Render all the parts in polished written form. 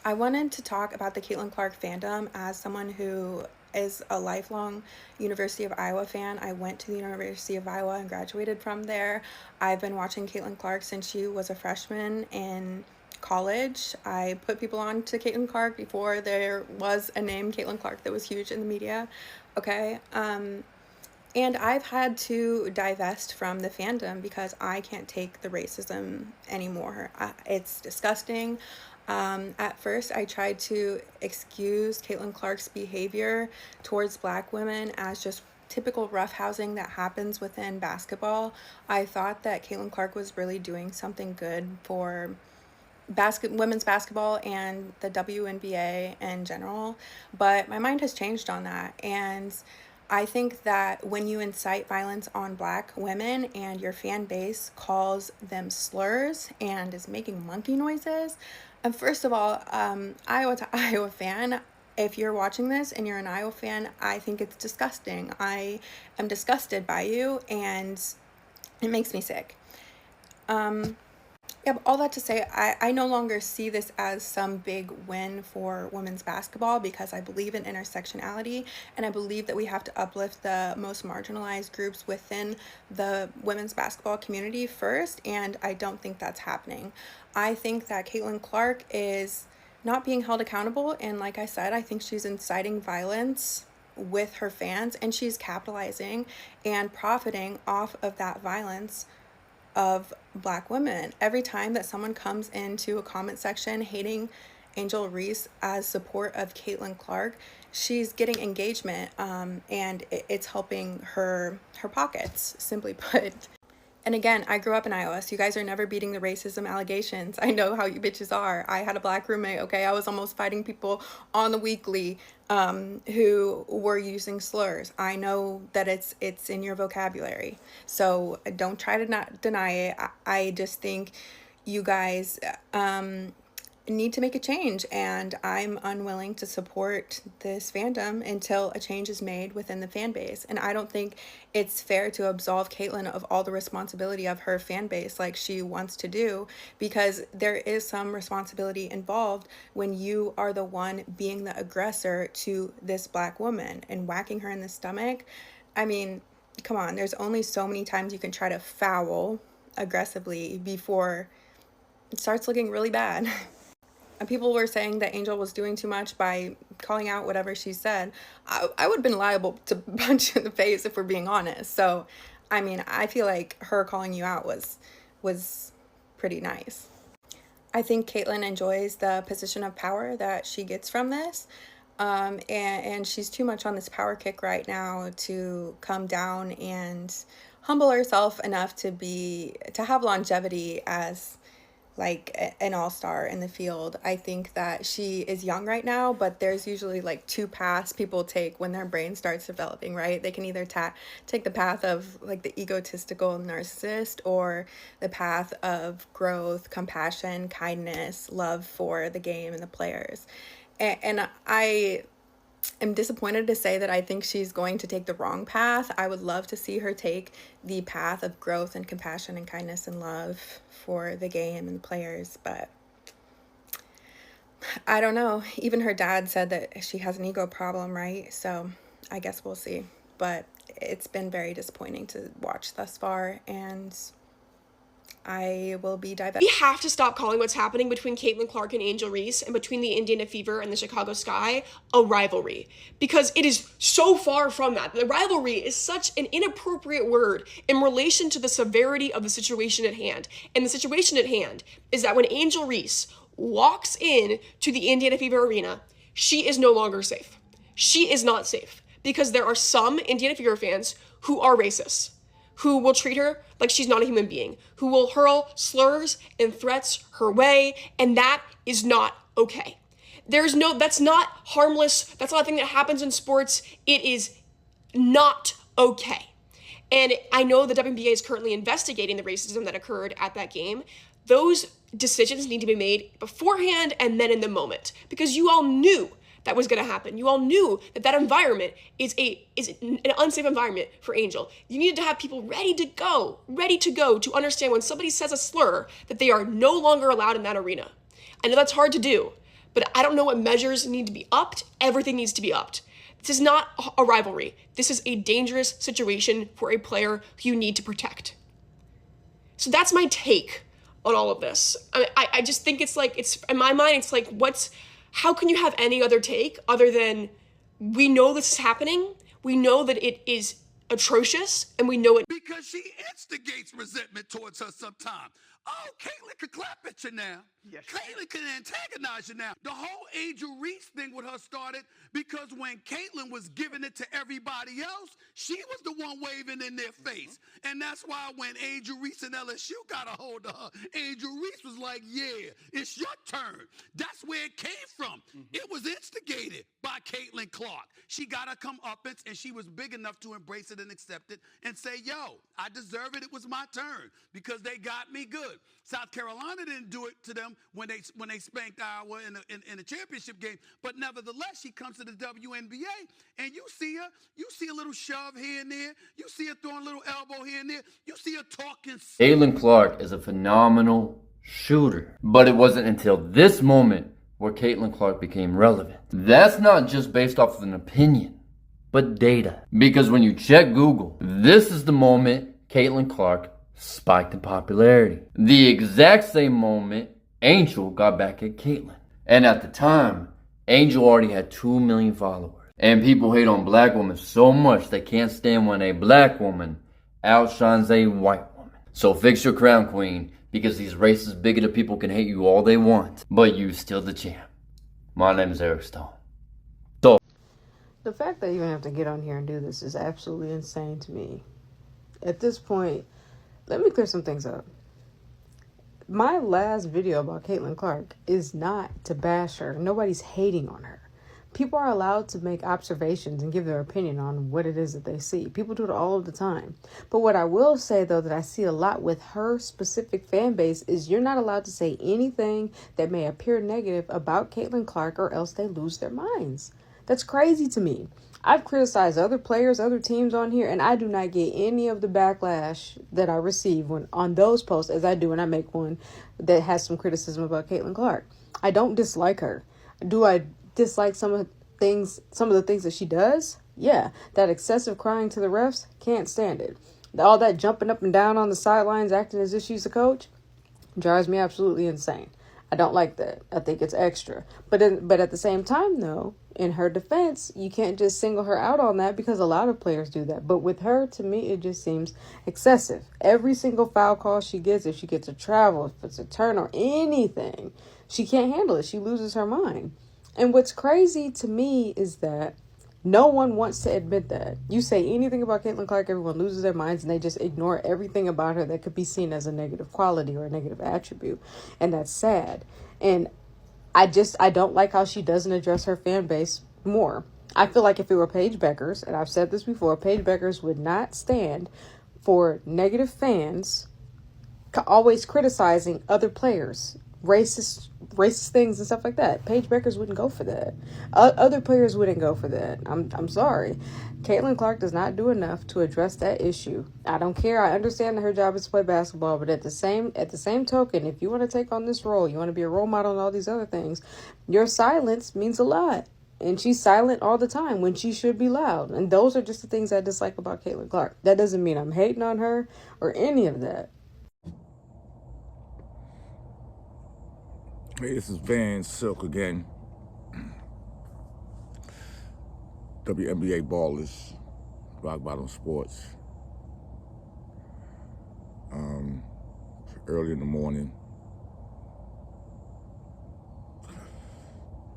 I wanted to talk about the Caitlin Clark fandom as someone who is a lifelong University of Iowa fan. I went to the University of Iowa and graduated from there. I've been watching Caitlin Clark since she was a freshman in college. I put people on to Caitlin Clark before there was a name Caitlin Clark that was huge in the media. Okay. And I've had to divest from the fandom because I can't take the racism anymore. It's disgusting. At first, I tried to excuse Caitlin Clark's behavior towards black women as just typical roughhousing that happens within basketball. I thought that Caitlin Clark was really doing something good for women's basketball and the WNBA in general, but my mind has changed on that. And I think that when you incite violence on black women and your fan base calls them slurs and is making monkey noises, and first of all, Iowa to Iowa fan, if you're watching this and you're an Iowa fan, I think it's disgusting. I am disgusted by you and it makes me sick. Yeah, but all that to say, I no longer see this as some big win for women's basketball because I believe in intersectionality and I believe that we have to uplift the most marginalized groups within the women's basketball community first, and I don't think that's happening. I think that Caitlin Clark is not being held accountable, and like I said, I think she's inciting violence with her fans and she's capitalizing and profiting off of that violence of black women. Every time that someone comes into a comment section hating Angel Reese as support of Caitlin Clark, she's getting engagement, and it's helping her pockets, simply put. And again, I grew up in Iowa, so you guys are never beating the racism allegations. I know how you bitches are. I had a black roommate, okay? I was almost fighting people on the weekly who were using slurs. I know that it's in your vocabulary. So don't try to not deny it. I just think you guys need to make a change, and I'm unwilling to support this fandom until a change is made within the fan base. And I don't think it's fair to absolve Caitlin of all the responsibility of her fan base like she wants to do, because there is some responsibility involved when you are the one being the aggressor to this black woman and whacking her in the stomach. I mean, come on, there's only so many times you can try to foul aggressively before it starts looking really bad. And people were saying that Angel was doing too much by calling out whatever she said. I would have been liable to punch you in the face if we're being honest. So, I mean, I feel like her calling you out was pretty nice. I think Caitlin enjoys the position of power that she gets from this. And she's too much on this power kick right now to come down and humble herself enough to have longevity as like an all-star in the field. I think that she is young right now, but there's usually like two paths people take when their brain starts developing, right? They can either take the path of like the egotistical narcissist, or the path of growth, compassion, kindness, love for the game and the players. And I am disappointed to say that I think she's going to take the wrong path. I would love to see her take the path of growth and compassion and kindness and love for the game and the players, but I don't know. Even her dad said that she has an ego problem, right? So I guess we'll see. But it's been very disappointing to watch thus far, and I will be divesting. We have to stop calling what's happening between Caitlin Clark and Angel Reese and between the Indiana Fever and the Chicago Sky a rivalry, because it is so far from that. The rivalry is such an inappropriate word in relation to the severity of the situation at hand. And the situation at hand is that when Angel Reese walks in to the Indiana Fever Arena, she is no longer safe. She is not safe because there are some Indiana Fever fans who are racist, who will treat her like she's not a human being, who will hurl slurs and threats her way, and that is not okay. That's not harmless. That's not a thing that happens in sports. It is not okay. And I know the WNBA is currently investigating the racism that occurred at that game. Those decisions need to be made beforehand and then in the moment, because you all knew that was going to happen. You all knew that environment is an unsafe environment for Angel. You needed to have people ready to go to understand when somebody says a slur that they are no longer allowed in that arena. I know that's hard to do, but I don't know what measures need to be upped. Everything needs to be upped. This is not a rivalry. This is a dangerous situation for a player who you need to protect. So that's my take on all of this. I just think it's like, it's in my mind, it's like, how can you have any other take other than we know this is happening, we know that it is atrocious, and we know it. Because she instigates resentment towards her sometimes. Oh, Caitlyn could clap at you now. Yes. Caitlyn can antagonize you now. The whole Angel Reese thing with her started because when Caitlyn was giving it to everybody else, she was the one waving in their face. And that's why when Angel Reese and LSU got a hold of her, Angel Reese was like, yeah, it's your turn. That's where it came from. It was instigated by Caitlyn Clark. She got to come up and she was big enough to embrace it and accept it and say, yo, I deserve it. It was my turn because they got me good. South Carolina didn't do it to them when they spanked Iowa in the championship game, but nevertheless, she comes to the WNBA and you see a little shove here and there, you see her throwing a little elbow here and there, you see her talking. Caitlyn Clark is a phenomenal shooter, but it wasn't until this moment where Caitlyn Clark became relevant. That's not just based off of an opinion, but data. Because when you check Google, this is the moment Caitlyn Clark spiked in popularity. The exact same moment Angel got back at Caitlyn. And at the time, Angel already had 2 million followers. And people hate on black women so much they can't stand when a black woman outshines a white woman. So fix your crown, queen, because these racist, bigoted people can hate you all they want, but you still the champ. My name is Eric Stone. The fact that you even have to get on here and do this is absolutely insane to me. At this point, let me clear some things up. My last video about Caitlyn Clark is not to bash her. Nobody's hating on her. People are allowed to make observations and give their opinion on what it is that they see. People do it all of the time. But what I will say, though, that I see a lot with her specific fan base is you're not allowed to say anything that may appear negative about Caitlyn Clark or else they lose their minds. That's crazy to me. I've criticized other players, other teams on here, and I do not get any of the backlash that I receive on those posts as I do when I make one that has some criticism about Caitlyn Clark. I don't dislike her. Do I dislike some of the things that she does? Yeah. That excessive crying to the refs, can't stand it. All that jumping up and down on the sidelines, acting as if she's a coach, drives me absolutely insane. I don't like that. I think it's extra. But at the same time, though, in her defense, you can't just single her out on that because a lot of players do that. But with her, to me, it just seems excessive. Every single foul call she gets, if she gets a travel, if it's a turn or anything, she can't handle it. She loses her mind. And what's crazy to me is that no one wants to admit that. You say anything about Caitlyn Clark, everyone loses their minds and they just ignore everything about her that could be seen as a negative quality or a negative attribute. And that's sad. And I don't like how she doesn't address her fan base more. I feel like if it were Paige Beckers, and I've said this before, Paige Beckers would not stand for negative fans always criticizing other players, racist things and stuff like that. Paige Beckers wouldn't go for that. Other players wouldn't go for that. I'm sorry. Caitlyn Clark does not do enough to address that issue. I don't care. I understand that her job is to play basketball, but at the same token, if you want to take on this role, you want to be a role model and all these other things, your silence means a lot. And she's silent all the time when she should be loud. And those are just the things I dislike about Caitlyn Clark. That doesn't mean I'm hating on her or any of that. Hey, this is Van Silk again. WNBA Ballers, Rock Bottom Sports. Early in the morning.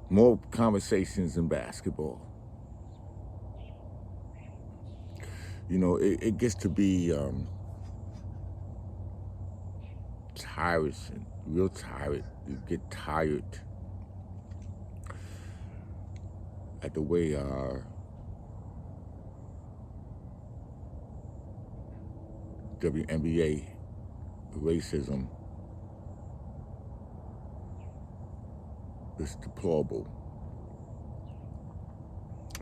More conversations in basketball. You know, it gets to be tiresome, real tired. You get tired at the way WNBA racism is deplorable.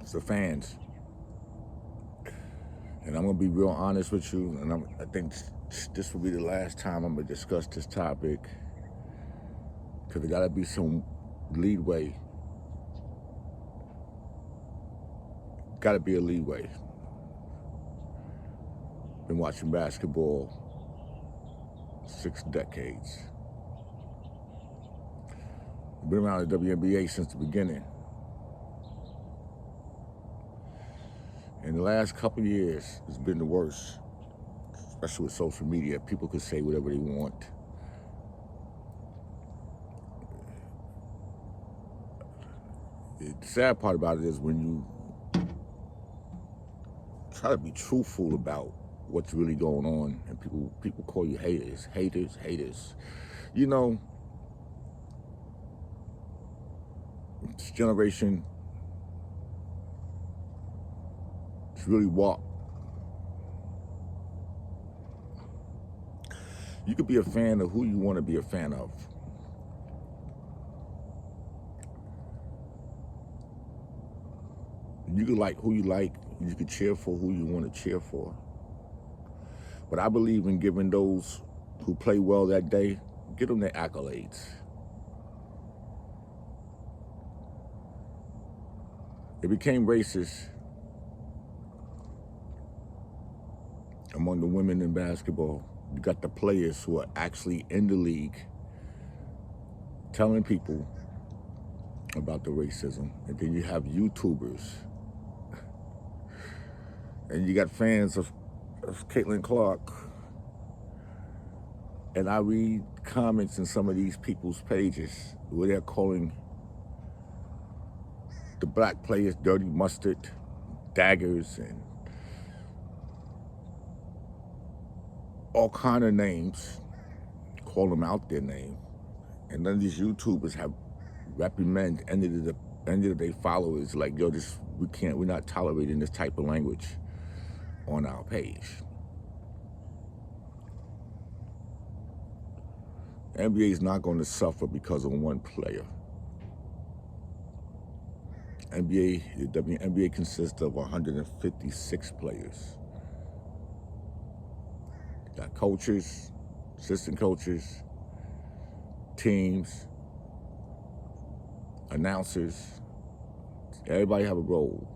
It's the fans. And I'm going to be real honest with you, and I think this will be the last time I'm going to discuss this topic, because there got to be some leadway. Gotta be a leadway. Been watching basketball 6 decades. Been around the WNBA since the beginning. In the last couple of years, it's been the worst, especially with social media. People could say whatever they want. The sad part about it is when you try to be truthful about what's really going on, and people call you haters. You know, this generation is really warped. You could be a fan of who you want to be a fan of. You could like who you like. You could cheer for who you want to cheer for. But I believe in giving those who play well that day, give them their accolades. It became racist among the women in basketball. You got the players who are actually in the league telling people about the racism. And then you have YouTubers. And you got fans of Caitlin Clark. And I read comments in some of these people's pages where they're calling the black players dirty mustard, daggers, and all kind of names, call them out their name. And none of these YouTubers have reprimanded any of their followers like, yo, we're not tolerating this type of language on our page. NBA is not going to suffer because of one player. The WNBA consists of 156 players. You got coaches, assistant coaches, teams, announcers. Everybody have a role.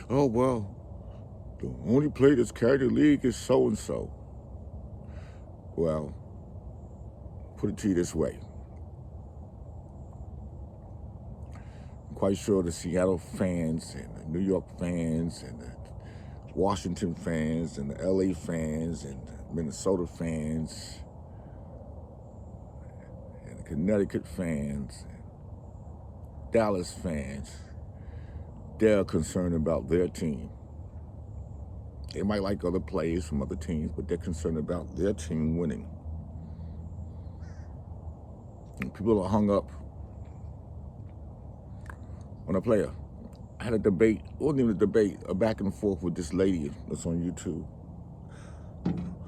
Oh, well, the only player that's carried the league is so-and-so. Well, put it to you this way. I'm quite sure the Seattle fans and the New York fans and the Washington fans and the LA fans and the Minnesota fans and the Connecticut fans and Dallas fans, they're concerned about their team. They might like other players from other teams, but they're concerned about their team winning. And people are hung up on a player. I had a debate, it wasn't even a debate, a back and forth with this lady that's on YouTube.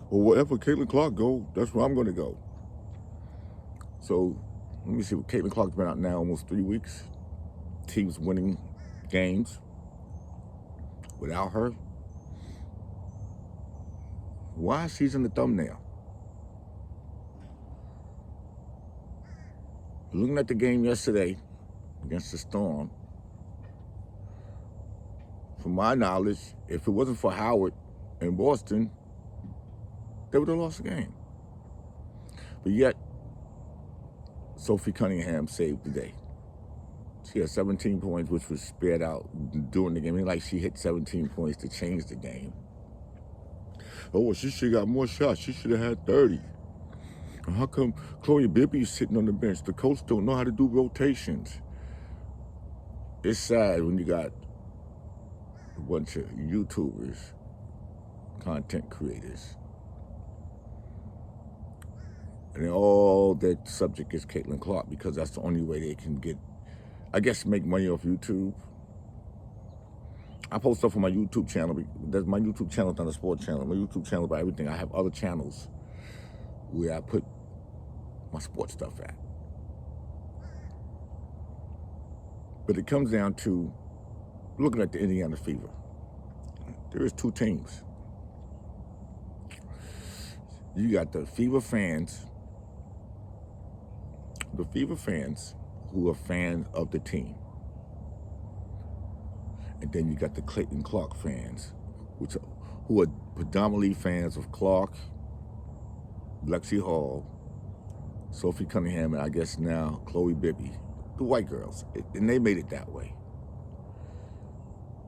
Well, wherever Caitlin Clark go, that's where I'm gonna go. So, let me see, Caitlin Clark's been out now almost 3 weeks. Teams winning games without her. Why she's in the thumbnail? Looking at the game yesterday against the Storm, from my knowledge, if it wasn't for Howard in Boston, they would have lost the game. But yet, Sophie Cunningham saved the day. She had 17 points, which was spared out during the game. It like she hit 17 points to change the game. Oh, well, she should have got more shots. She should have had 30. How come Chloe Bibby's sitting on the bench? The coach don't know how to do rotations. It's sad when you got a bunch of YouTubers, content creators, and all their subject is Caitlin Clark because that's the only way they can get, I guess, make money off YouTube. I post stuff on my YouTube channel. My YouTube channel is not a sports channel. My YouTube channel is about everything. I have other channels where I put my sports stuff at. But it comes down to looking at the Indiana Fever. There is 2 teams. You got the Fever fans who are fans of the team. And then you got the Clayton Clark fans, who are predominantly fans of Clark, Lexi Hall, Sophie Cunningham, and I guess now Chloe Bibby, the white girls. And they made it that way.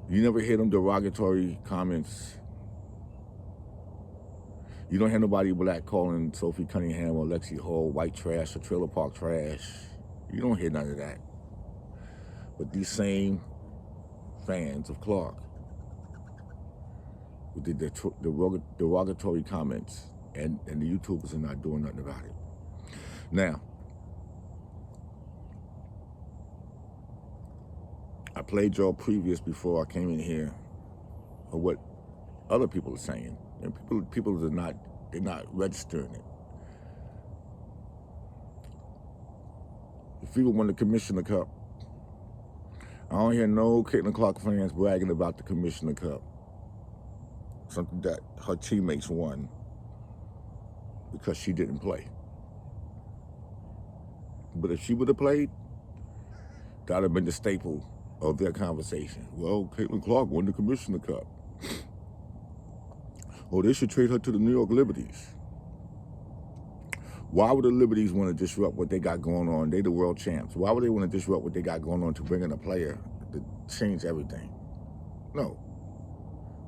You never hear them derogatory comments. You don't hear nobody black calling Sophie Cunningham or Lexi Hall white trash or trailer park trash. You don't hear none of that. But these same fans of Clark who did the derogatory comments, and the YouTubers are not doing nothing about it. Now, I played y'all previous before I came in here of what other people are saying, and people are not registering it. The Fever won the Commissioner Cup. I don't hear no Caitlin Clark fans bragging about the Commissioner Cup. Something that her teammates won because she didn't play. But if she would have played, that would have been the staple of their conversation. Well, Caitlin Clark won the Commissioner Cup. Oh, they should trade her to the New York Liberties. Why would the Liberties want to disrupt what they got going on? They the world champs. Why would they want to disrupt what they got going on to bring in a player to change everything? No.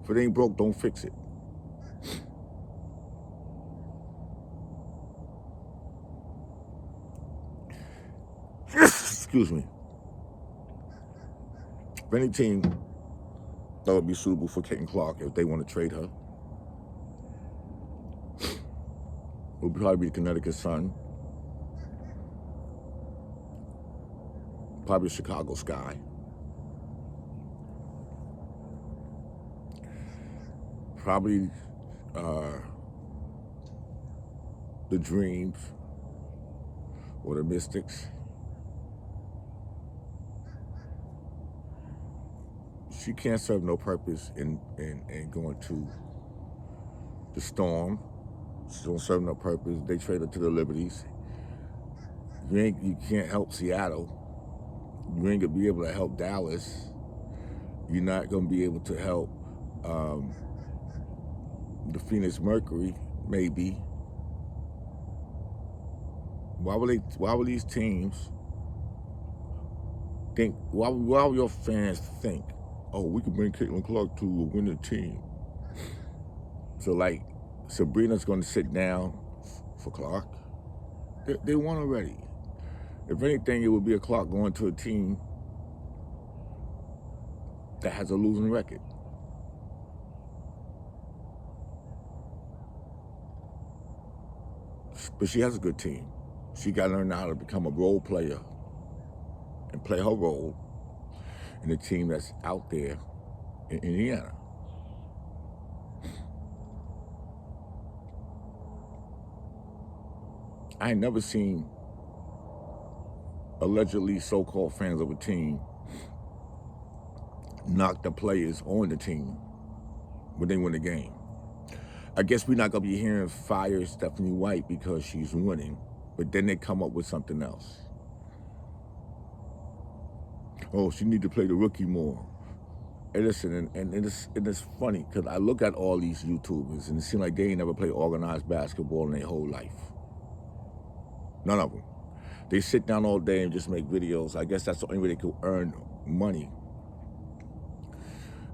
If it ain't broke, don't fix it. Excuse me. If any team that would be suitable for Caitlin Clark, if they want to trade her, would probably be the Connecticut Sun, probably Chicago Sky, probably the Dreams or the Mystics. She can't serve no purpose in going to the Storm. She don't serve no purpose. They trade her to the Liberties. You can't help Seattle. You ain't gonna be able to help Dallas. You're not gonna be able to help the Phoenix Mercury, maybe. Why would these teams think? Why would your fans think, oh, we could bring Caitlin Clark to a winning team? So like, Sabrina's going to sit down for Clark. They won already. If anything, it would be a Clark going to a team that has a losing record. But she has a good team. She got to learn how to become a role player and play her role in the team that's out there in Indiana. I ain't never seen allegedly so-called fans of a team knock the players on the team when they win the game. I guess we're not gonna be hearing fire Stephanie White because she's winning, but then they come up with something else. Oh, she need to play the rookie more. And listen, and it's funny because I look at all these YouTubers and it seems like they ain't never played organized basketball in their whole life. None of them. They sit down all day and just make videos. I guess that's the only way they could earn money.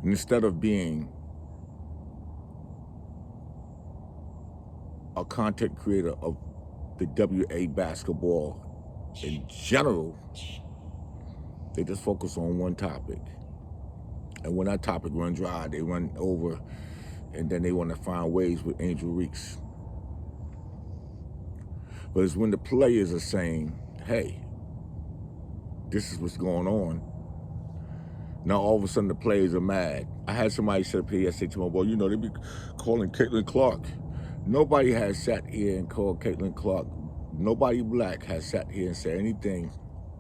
And instead of being a content creator of the WA basketball in general, they just focus on one topic. And when that topic runs dry, they run over, and then they want to find ways with Angel Reese. But it's when the players are saying, hey, this is what's going on. Now all of a sudden the players are mad. I had somebody say to me, well, you know, they be calling Caitlin Clark. Nobody has sat here and called Caitlin Clark. Nobody black has sat here and said anything.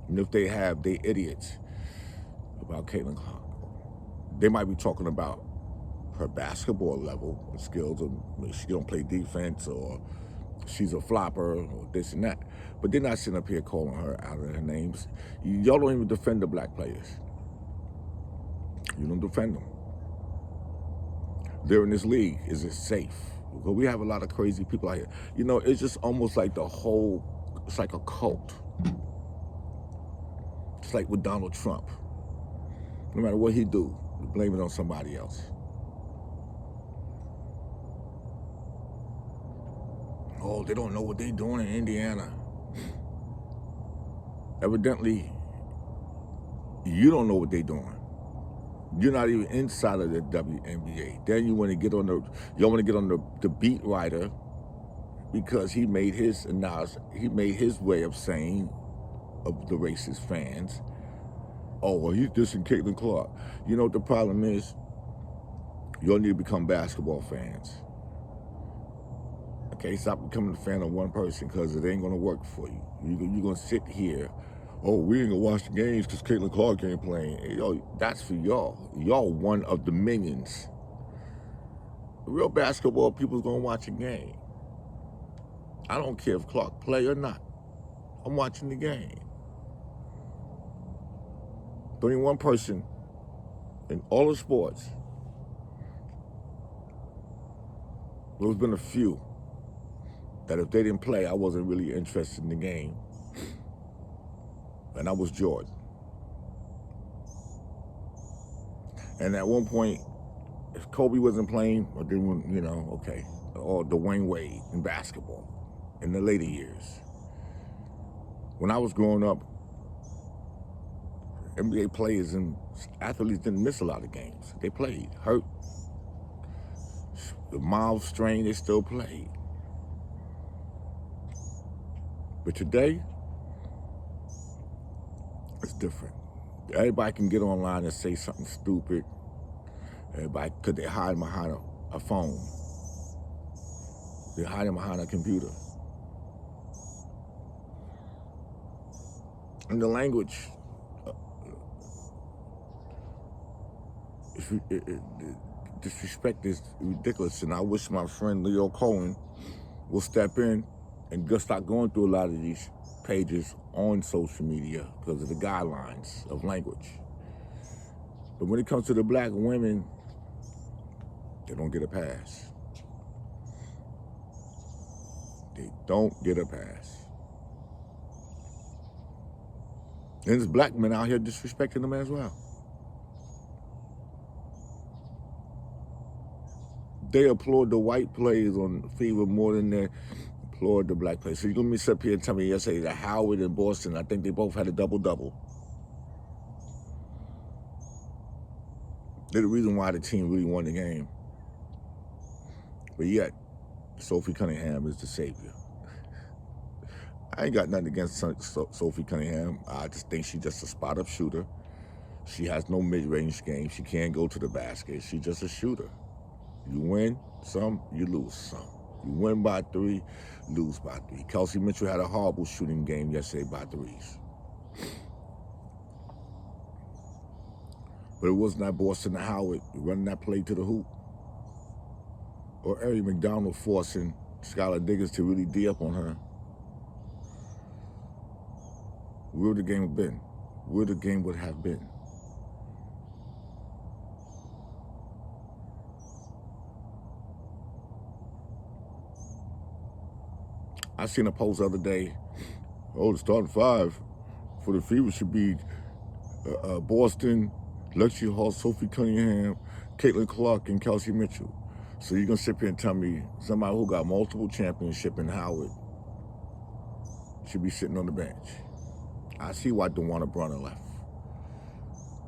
And if they have, they idiots about Caitlin Clark. They might be talking about her basketball level and skills, or she don't play defense, or she's a flopper, or this and that. But they're not sitting up here calling her out of her names. Y'all don't even defend the black players. You don't defend them. They're in this league. Is it safe? Because we have a lot of crazy people out here. You know, it's just almost like it's like a cult. It's like with Donald Trump. No matter what he do, blame it on somebody else. Oh, they don't know what they're doing in Indiana. Evidently, you don't know what they're doing. You're not even inside of the WNBA. Then you want to get on the beat writer, because he made his way of saying of the racist fans. Oh, well, he's dissing Caitlin Clark. You know what the problem is? You all need to become basketball fans. Okay, stop becoming a fan of one person, because it ain't gonna work for you. You're gonna sit here, oh, we ain't gonna watch the games because Caitlin Clark ain't playing. Hey, yo, that's for y'all. Y'all one of the millions. Real basketball people's gonna watch a game. I don't care if Clark play or not. I'm watching the game. Only one person in all the sports. There's been a few that if they didn't play, I wasn't really interested in the game. And that was Jordan. And at one point, if Kobe wasn't playing, or didn't, you know, okay, or Dwayne Wade in basketball in the later years. When I was growing up, NBA players and athletes didn't miss a lot of games. They played, hurt. The mild strain, they still played. But today, it's different. Everybody can get online and say something stupid. Everybody, because they're hiding behind a phone. They're hiding behind a computer. And the language, disrespect is ridiculous. And I wish my friend Leo Cohen will step in and just start going through a lot of these pages on social media because of the guidelines of language. But when it comes to the black women, they don't get a pass. They don't get a pass. And there's black men out here disrespecting them as well. They applaud the white players on Fever more than they applaud the black players. So you're going to sit up here and tell me yesterday that Howard and Boston, I think they both had a double-double. They're the reason why the team really won the game. But yet, Sophie Cunningham is the savior. I ain't got nothing against Sophie Cunningham. I just think she's just a spot-up shooter. She has no mid-range game. She can't go to the basket. She's just a shooter. You win some, you lose some. You win by 3, lose by 3. Kelsey Mitchell had a horrible shooting game yesterday by 3s. But it wasn't that Boston and Howard running that play to the hoop, or Eric McDonald forcing Skylar Diggins to really D up on her. Where would the game have been? Where the game would have been? I seen a post the other day, oh, the starting 5 for the Fever should be Boston, Lexi Hall, Sophie Cunningham, Caitlin Clark, and Kelsey Mitchell. So you're going to sit here and tell me somebody who got multiple championships in Howard should be sitting on the bench. I see why DeWanna Brunner left.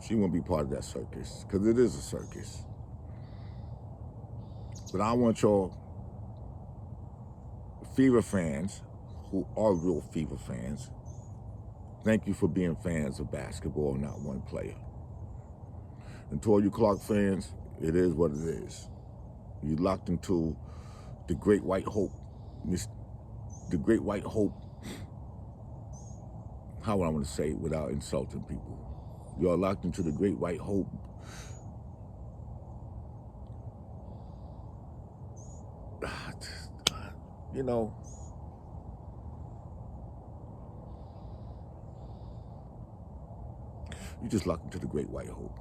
She won't be part of that circus, because it is a circus. But I want y'all Fever fans, who are real Fever fans, thank you for being fans of basketball, not one player. And to all you Clark fans, it is what it is. You're locked into the great white hope. The great white hope, how would I want to say it without insulting people? You are locked into the great white hope you know, you just lucked into the great white hope.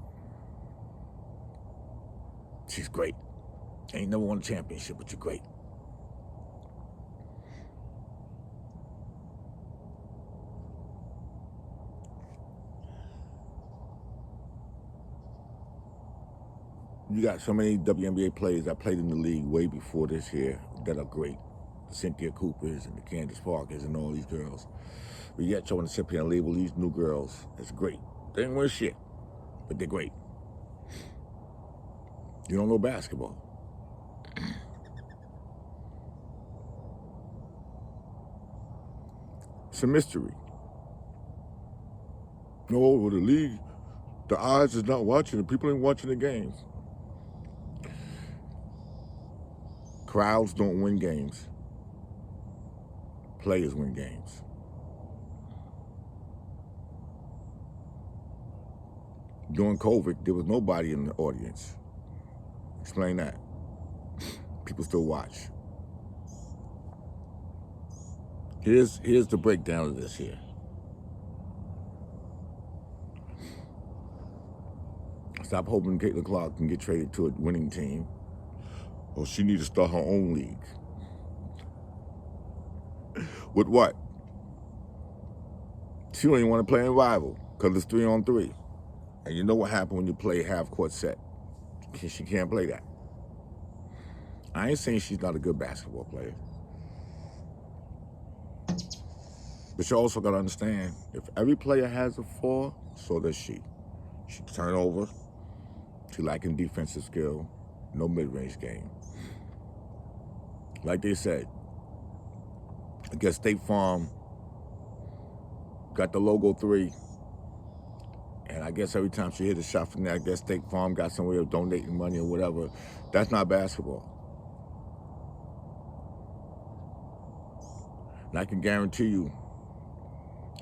She's great. Ain't never won a championship, but you're great. You got so many WNBA players that played in the league way before this here that are great. The Cynthia Coopers and the Candace Parkers and all these girls. But yet you want to sit here and label these new girls as great. They ain't win shit, but they're great. You don't know basketball. It's a mystery. No, well, the league, the eyes is not watching it. People ain't watching the games. Crowds don't win games. Players win games. During COVID, there was nobody in the audience. Explain that. People still watch. Here's the breakdown of this here. Stop hoping Caitlin Clark can get traded to a winning team, or she needs to start her own league. With what? She don't even want to play in rival because it's 3-on-3. And you know what happened when you play half-court set. She can't play that. I ain't saying she's not a good basketball player. But you also got to understand, if every player has a flaw, so does she. She turn over. She lacking defensive skill. No mid-range game. Like they said, I guess State Farm got the logo 3. And I guess every time she hit a shot from there, I guess State Farm got some way of donating money or whatever. That's not basketball. And I can guarantee you,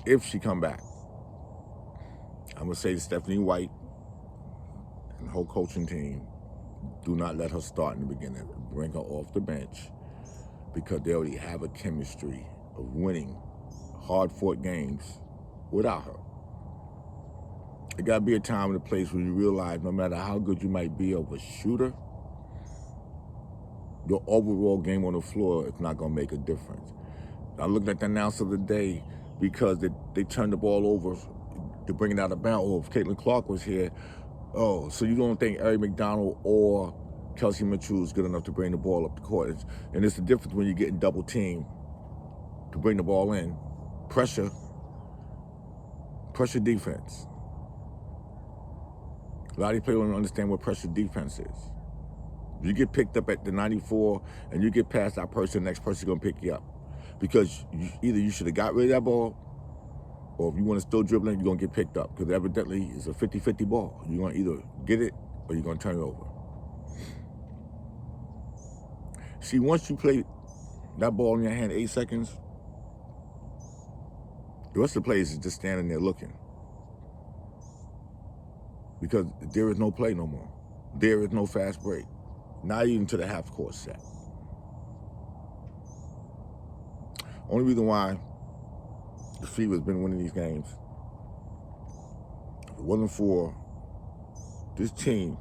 if she come back, I'm going to say to Stephanie White and the whole coaching team, do not let her start in the beginning. Bring her off the bench because they already have a chemistry of winning hard-fought games without her. There got to be a time and a place where you realize no matter how good you might be of a shooter, your overall game on the floor is not going to make a difference. I looked at the announcer of the day because they turned the ball over to bring it out of bounds. Oh, if Caitlin Clark was here, oh, so you don't think Eric McDonald or Kelsey Mitchell is good enough to bring the ball up the court? And it's the difference when you're getting double teamed to bring the ball in. Pressure defense. A lot of these players don't understand what pressure defense is. If you get picked up at the 94 and you get past that person, the next person's going to pick you up. Because either you should have got rid of that ball, or if you want to still dribble it, you're going to get picked up. Because evidently it's a 50-50 ball. You're going to either get it or you're going to turn it over. See, once you play that ball in your hand 8 seconds, the rest of the players is just standing there looking. Because there is no play no more. There is no fast break. Not even to the half-court set. Only reason why the Fever's been winning these games, if it wasn't for this team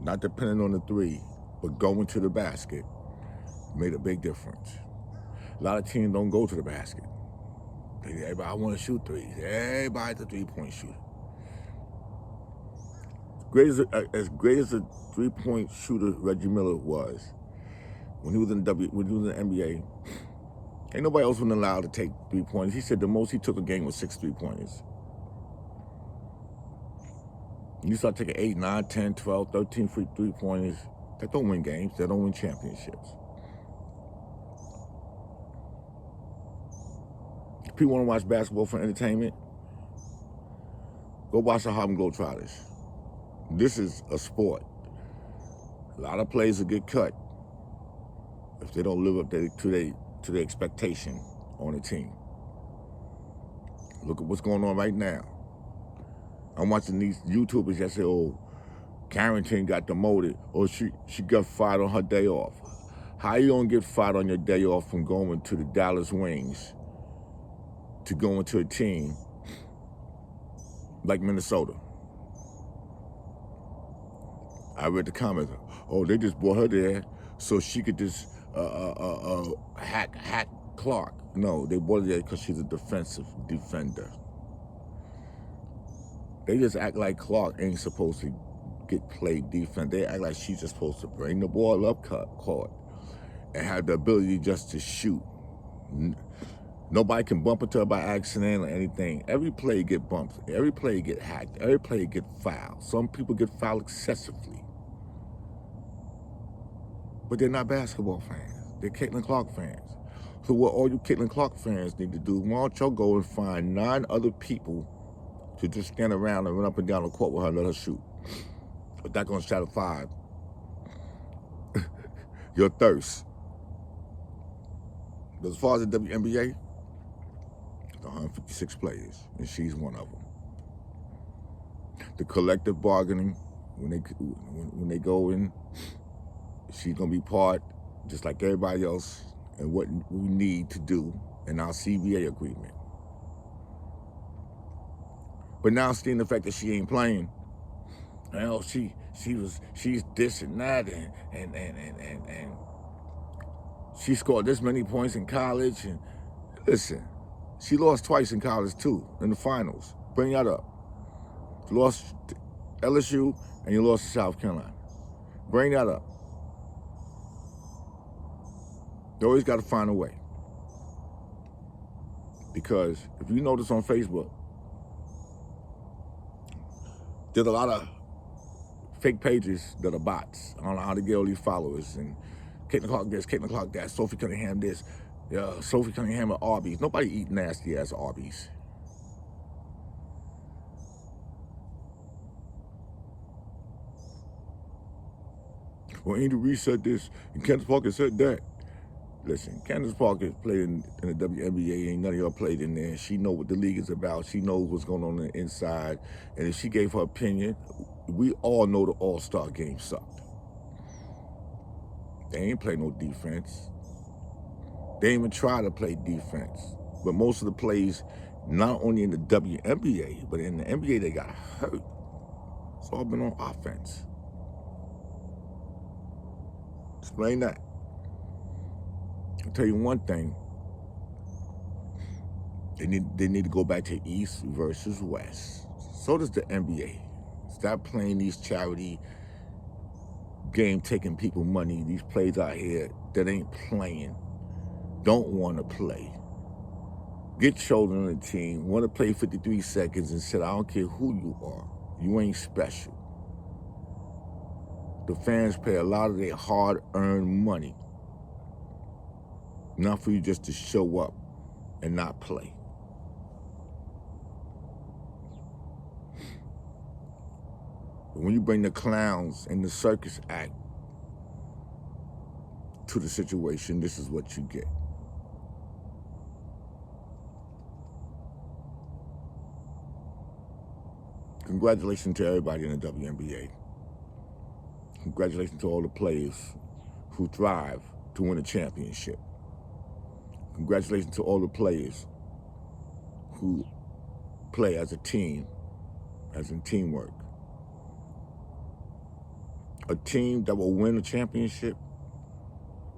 not depending on the 3, but going to the basket, made a big difference. A lot of teams don't go to the basket. Everybody want to shoot threes. Everybody's a three-point shooter. As great as a three-point shooter Reggie Miller was, when he was in the NBA, ain't nobody else was allowed to take 3 pointers. He said the most he took a game was 6 3-pointers. You start taking 8, 9, 10, 12, 13 free 3-pointers. That don't win games. That don't win championships. If people want to watch basketball for entertainment, go watch the Harlem Globetrotters. This is a sport. A lot of players will get cut if they don't live up to their expectation on the team. Look at what's going on right now. I'm watching these YouTubers that say, oh, Carrington got demoted, or she got fired on her day off. How you gonna get fired on your day off from going to the Dallas Wings to going to a team like Minnesota? I read the comments. Oh, they just brought her there so she could just hack Clark. No, they brought her there because she's a defensive defender. They just act like Clark ain't supposed to get played defense. They act like she's just supposed to bring the ball up court and have the ability just to shoot. Nobody can bump into her by accident or anything. Every play get bumped. Every play get hacked. Every play get fouled. Some people get fouled excessively. But they're not basketball fans. They're Caitlin Clark fans. So what all you Caitlin Clark fans need to do, why don't y'all go and find 9 other people to just stand around and run up and down the court with her and let her shoot. But that's gonna satisfy your thirst. But as far as the WNBA, it's 156 players, and she's one of them. The collective bargaining, when they go in, she's gonna be part, just like everybody else, and what we need to do in our CBA agreement. But now seeing the fact that she ain't playing, you know, she's this and that, and she scored this many points in college. And listen, she lost twice in college too, in the finals. Bring that up. You lost to LSU and you lost to South Carolina. Bring that up. You always got to find a way. Because if you notice on Facebook, there's a lot of fake pages that are bots. I don't know how to get all these followers. And Caitlin Clark this, Caitlin Clark that, Sophie Cunningham this, Sophie Cunningham at RBS. Nobody eat nasty ass Arby's. Well, Angel Reese said this, and Candace Parker said that. Listen, Candace Parker played in the WNBA. Ain't none of y'all played in there. She know what the league is about. She knows what's going on the inside. And if she gave her opinion, we all know the All-Star game sucked. They ain't play no defense. They ain't even try to play defense. But most of the plays, not only in the WNBA, but in the NBA, they got hurt. It's all been on offense. Explain that. I'll tell you one thing. They need to go back to East versus West. So does the NBA. Stop playing these charity game, taking people money. These plays out here that ain't playing, don't want to play. Get children on the team, want to play 53 seconds and said, I don't care who you are. You ain't special. The fans pay a lot of their hard-earned money, not for you just to show up and not play. But when you bring the clowns and the circus act to the situation, this is what you get. Congratulations to everybody in the WNBA. Congratulations to all the players who thrive to win a championship. Congratulations to all the players who play as a team, as in teamwork. A team that will win a championship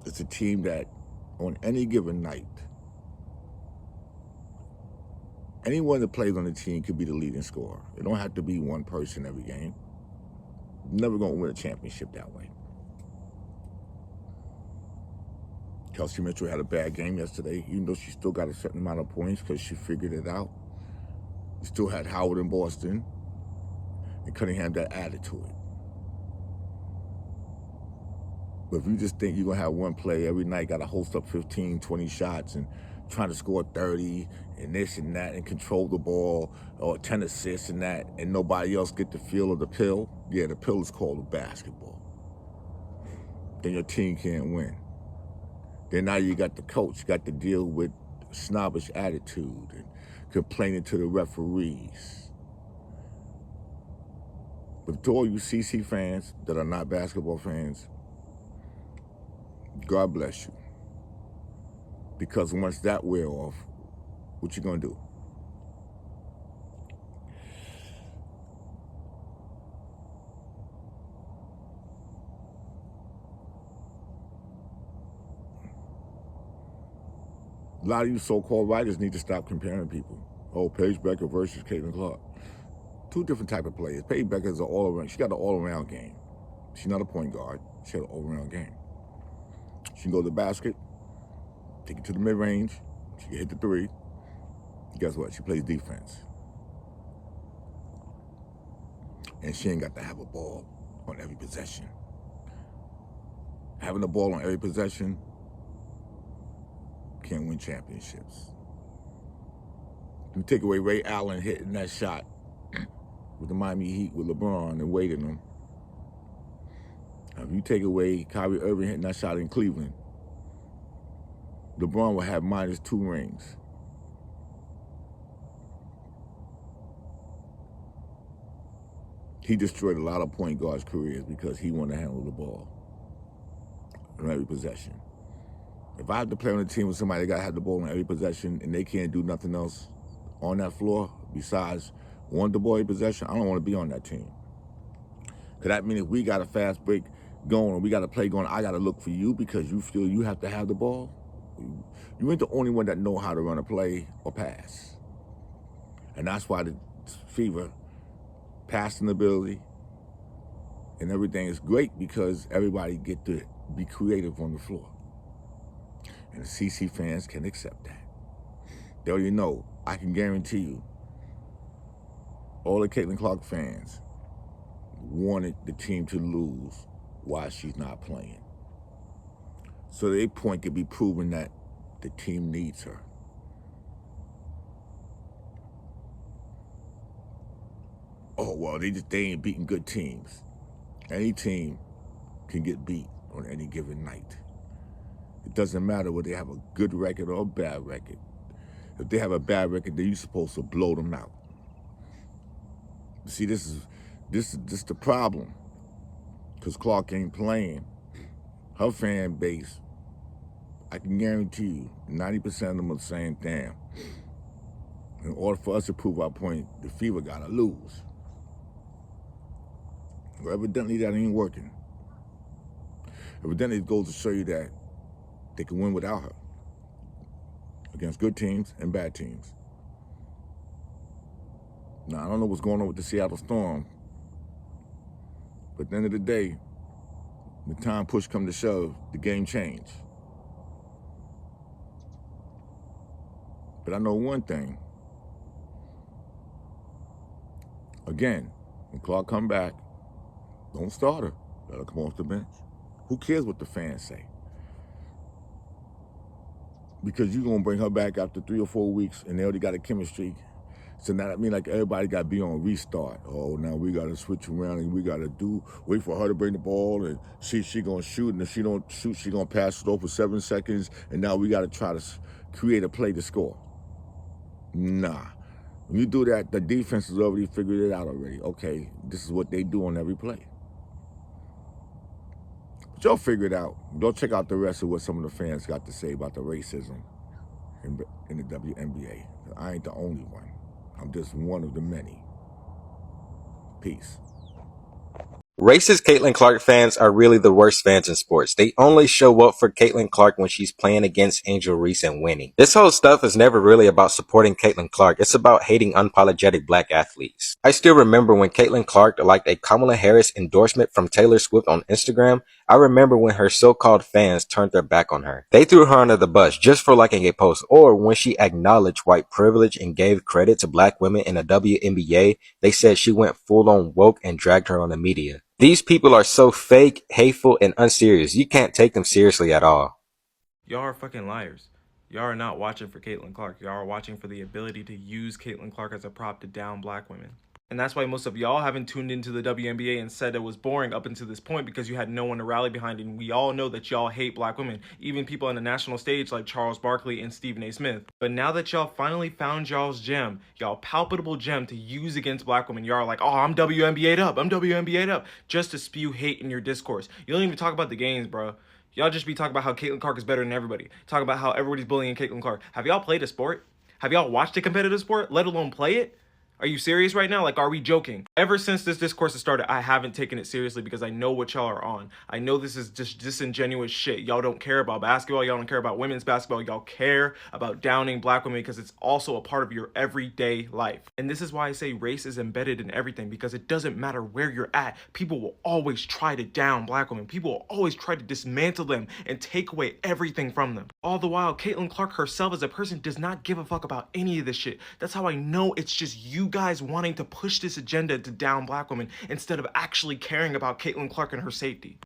is a team that on any given night, anyone that plays on the team could be the leading scorer. It don't have to be one person every game. You're never going to win a championship that way. Kelsey Mitchell had a bad game yesterday, even though she still got a certain amount of points because she figured it out. You still had Howard in Boston, and Cunningham that added to it. But if you just think you're going to have one play every night, got to host up 15, 20 shots and trying to score 30 and this and that and control the ball or 10 assists and that, and nobody else get the feel of the pill, yeah, the pill is called a basketball. Then your team can't win. Then now you got the coach, got to deal with snobbish attitude and complaining to the referees. But to all you CC fans that are not basketball fans, God bless you. Because once that wear off, what you gonna do? A lot of you so-called writers need to stop comparing people. Oh, Paige Becker versus Caitlin Clark. Two different type of players. Paige Becker is an all-around. She got an all-around game. She's not a point guard. She had an all-around game. She can go to the basket, take it to the mid-range. She can hit the three. Guess what? She plays defense. And she ain't got to have a ball on every possession. Having the ball on every possession can't win championships. You take away Ray Allen hitting that shot with the Miami Heat with LeBron and Wade in them. If you take away Kyrie Irving hitting that shot in Cleveland, LeBron will have -2 rings. He destroyed a lot of point guards' careers because he wanted to handle the ball on every possession. If I have to play on a team with somebody that got to have the ball on every possession and they can't do nothing else on that floor besides want the ball every possession, I don't want to be on that team. Because that means if we got a fast break going or we got a play going, I got to look for you because you feel you have to have the ball. You ain't the only one that know how to run a play or pass. And that's why the Fever passing ability and everything is great because everybody get to be creative on the floor. And the CC fans can accept that. They already know, I can guarantee you, all the Caitlin Clark fans wanted the team to lose while she's not playing. So their point could be proven that the team needs her. Oh, well, they ain't beating good teams. Any team can get beat on any given night. It doesn't matter whether they have a good record or a bad record. If they have a bad record, then you're supposed to blow them out. See, this is the problem. Because Clark ain't playing. Her fan base, I can guarantee you, 90% of them are saying, damn, in order for us to prove our point, the Fever gotta lose. Well, evidently that ain't working. Evidently it goes to show you that they can win without her against good teams and bad teams. Now, I don't know what's going on with the Seattle Storm, but at the end of the day, the time push come to shove, the game changed. But I know one thing. Again, when Clark come back, don't start her. Let her come off the bench. Who cares what the fans say? Because you're going to bring her back after 3 or 4 weeks and they already got a chemistry. So now that means like everybody got to be on restart. Oh, now we got to switch around and we got to wait for her to bring the ball and she going to shoot. And if she don't shoot, she going to pass it off for 7 seconds. And now we got to try to create a play to score. Nah. When you do that, the defense has already figured it out already. Okay, this is what they do on every play. But y'all figure it out. Go check out the rest of what some of the fans got to say about the racism in the WNBA. I ain't the only one. I'm just one of the many. Peace. Racist Caitlin Clark fans are really the worst fans in sports. They only show up for Caitlin Clark when she's playing against Angel Reese and winning. This whole stuff is never really about supporting Caitlin Clark. It's about hating unapologetic black athletes. I still remember when Caitlin Clark liked a Kamala Harris endorsement from Taylor Swift on Instagram. I remember when her so-called fans turned their back on her. They threw her under the bus just for liking a post, or when she acknowledged white privilege and gave credit to black women in the WNBA, they said she went full-on woke and dragged her on the media. These people are so fake, hateful, and unserious. You can't take them seriously at all. Y'all are fucking liars. Y'all are not watching for Caitlin Clark. Y'all are watching for the ability to use Caitlin Clark as a prop to down black women. And that's why most of y'all haven't tuned into the WNBA and said it was boring up until this point, because you had no one to rally behind. And we all know that y'all hate black women, even people on the national stage like Charles Barkley and Stephen A. Smith. But now that y'all finally found y'all's gem, y'all palpable gem to use against black women, y'all are like, oh, I'm WNBA'd up, just to spew hate in your discourse. You don't even talk about the games, bro. Y'all just be talking about how Caitlin Clark is better than everybody. Talk about how everybody's bullying Caitlin Clark. Have y'all played a sport? Have y'all watched a competitive sport, let alone play it? Are you serious right now? Like, are we joking? Ever since this discourse has started, I haven't taken it seriously because I know what y'all are on. I know this is just disingenuous shit. Y'all don't care about basketball. Y'all don't care about women's basketball. Y'all care about downing black women because it's also a part of your everyday life. And this is why I say race is embedded in everything, because it doesn't matter where you're at. People will always try to down black women. People will always try to dismantle them and take away everything from them. All the while, Caitlin Clark herself as a person does not give a fuck about any of this shit. That's how I know it's just you guys wanting to push this agenda to down black women instead of actually caring about Caitlin Clark and her safety.